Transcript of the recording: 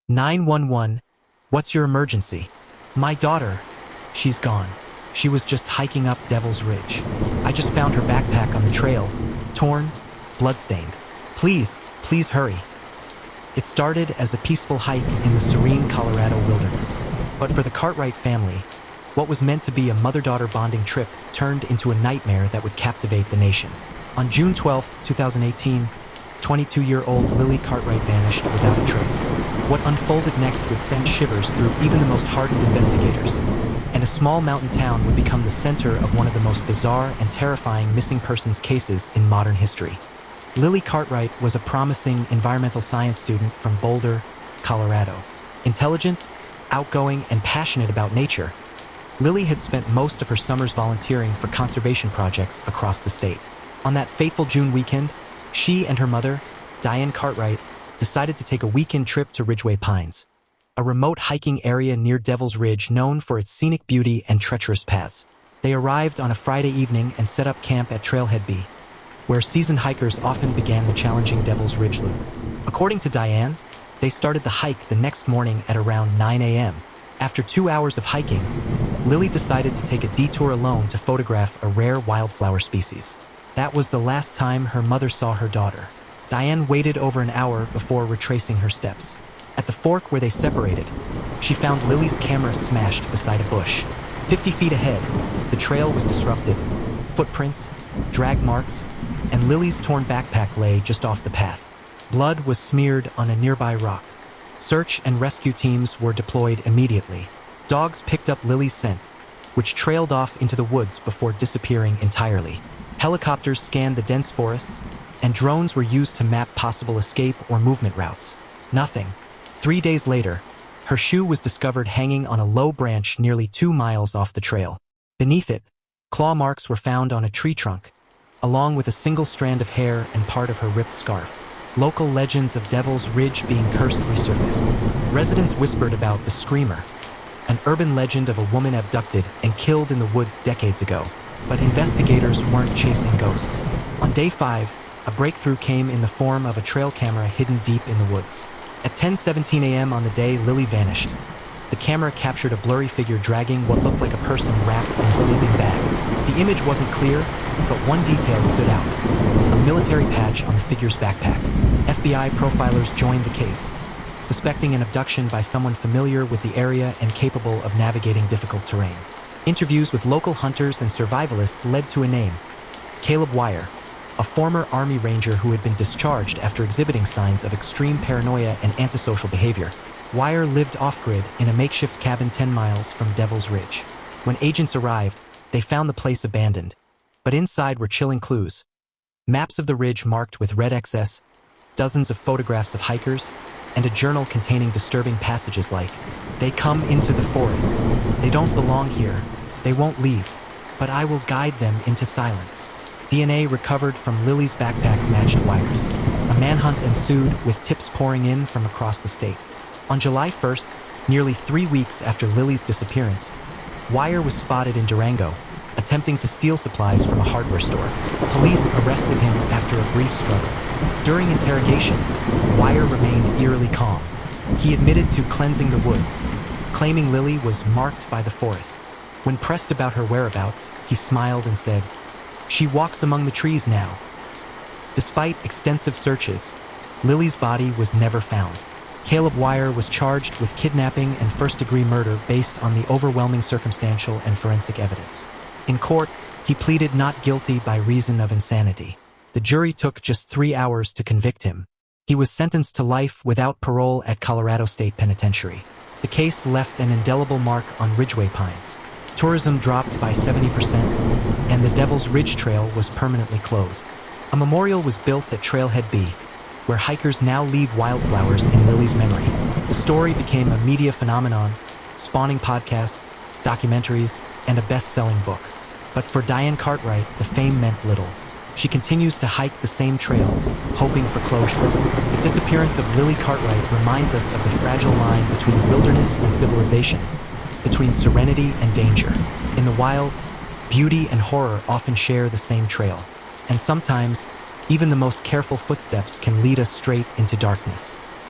911, what's your emergency? My daughter, she's gone. She was just hiking up Devil's Ridge. I just found her backpack on the trail, torn, bloodstained. Please hurry. It started as a peaceful hike in the serene Colorado wilderness. But for the Cartwright family, what was meant to be a mother-daughter bonding trip turned into a nightmare that would captivate the nation. On June 12, 2018, 22-year-old Lily Cartwright vanished without a trace. What unfolded next would send shivers through even the most hardened investigators, and a small mountain town would become the center of one of the most bizarre and terrifying missing persons cases in modern history. Lily Cartwright was a promising environmental science student from Boulder, Colorado. Intelligent, outgoing, and passionate about nature, Lily had spent most of her summers volunteering for conservation projects across the state. On that fateful June weekend, she and her mother, Diane Cartwright, decided to take a weekend trip to Ridgway Pines, a remote hiking area near Devil's Ridge known for its scenic beauty and treacherous paths. They arrived on a Friday evening and set up camp at Trailhead B, where seasoned hikers often began the challenging Devil's Ridge loop. According to Diane, they started the hike the next morning at around 9 a.m. After 2 hours of hiking, Lily decided to take a detour alone to photograph a rare wildflower species. That was the last time her mother saw her daughter. Diane waited over an hour before retracing her steps. At the fork where they separated, she found Lily's camera smashed beside a bush. 50 feet ahead, the trail was disrupted. Footprints, drag marks, and Lily's torn backpack lay just off the path. Blood was smeared on a nearby rock. Search and rescue teams were deployed immediately. Dogs picked up Lily's scent, which trailed off into the woods before disappearing entirely. Helicopters scanned the dense forest, and drones were used to map possible escape or movement routes. Nothing. 3 days later, her shoe was discovered hanging on a low branch nearly 2 miles off the trail. Beneath it, claw marks were found on a tree trunk, along with a single strand of hair and part of her ripped scarf. Local legends of Devil's Ridge being cursed resurfaced. Residents whispered about the Screamer, an urban legend of a woman abducted and killed in the woods decades ago. But investigators weren't chasing ghosts. On day 5, a breakthrough came in the form of a trail camera hidden deep in the woods. At 10:17 a.m. on the day Lily vanished, the camera captured a blurry figure dragging what looked like a person wrapped in a sleeping bag. The image wasn't clear, but one detail stood out: a military patch on the figure's backpack. FBI profilers joined the case, suspecting an abduction by someone familiar with the area and capable of navigating difficult terrain. Interviews with local hunters and survivalists led to a name: Caleb Wyre, a former Army Ranger who had been discharged after exhibiting signs of extreme paranoia and antisocial behavior. Wyre lived off-grid in a makeshift cabin 10 miles from Devil's Ridge. When agents arrived, they found the place abandoned, but inside were chilling clues: maps of the ridge marked with red XS, dozens of photographs of hikers, and a journal containing disturbing passages like, "They come into the forest. They don't belong here. They won't leave, but I will guide them into silence." DNA recovered from Lily's backpack matched Wyre's. A manhunt ensued, with tips pouring in from across the state. On July 1st, nearly 3 weeks after Lily's disappearance, Wyre was spotted in Durango, attempting to steal supplies from a hardware store. Police arrested him after a brief struggle. During interrogation, Wyre remained eerily calm. He admitted to cleansing the woods, claiming Lily was marked by the forest. When pressed about her whereabouts, he smiled and said, "She walks among the trees now." Despite extensive searches, Lily's body was never found. Caleb Wyre was charged with kidnapping and first-degree murder based on the overwhelming circumstantial and forensic evidence. In court, he pleaded not guilty by reason of insanity. The jury took just 3 hours to convict him. He was sentenced to life without parole at Colorado State Penitentiary. The case left an indelible mark on Ridgway Pines. Tourism dropped by 70%, and the Devil's Ridge Trail was permanently closed. A memorial was built at Trailhead B, where hikers now leave wildflowers in Lily's memory. The story became a media phenomenon, spawning podcasts, documentaries, and a best-selling book. But for Diane Cartwright, the fame meant little. She continues to hike the same trails, hoping for closure. The disappearance of Lily Cartwright reminds us of the fragile line between wilderness and civilization, between serenity and danger. In the wild, beauty and horror often share the same trail, and sometimes, even the most careful footsteps can lead us straight into darkness.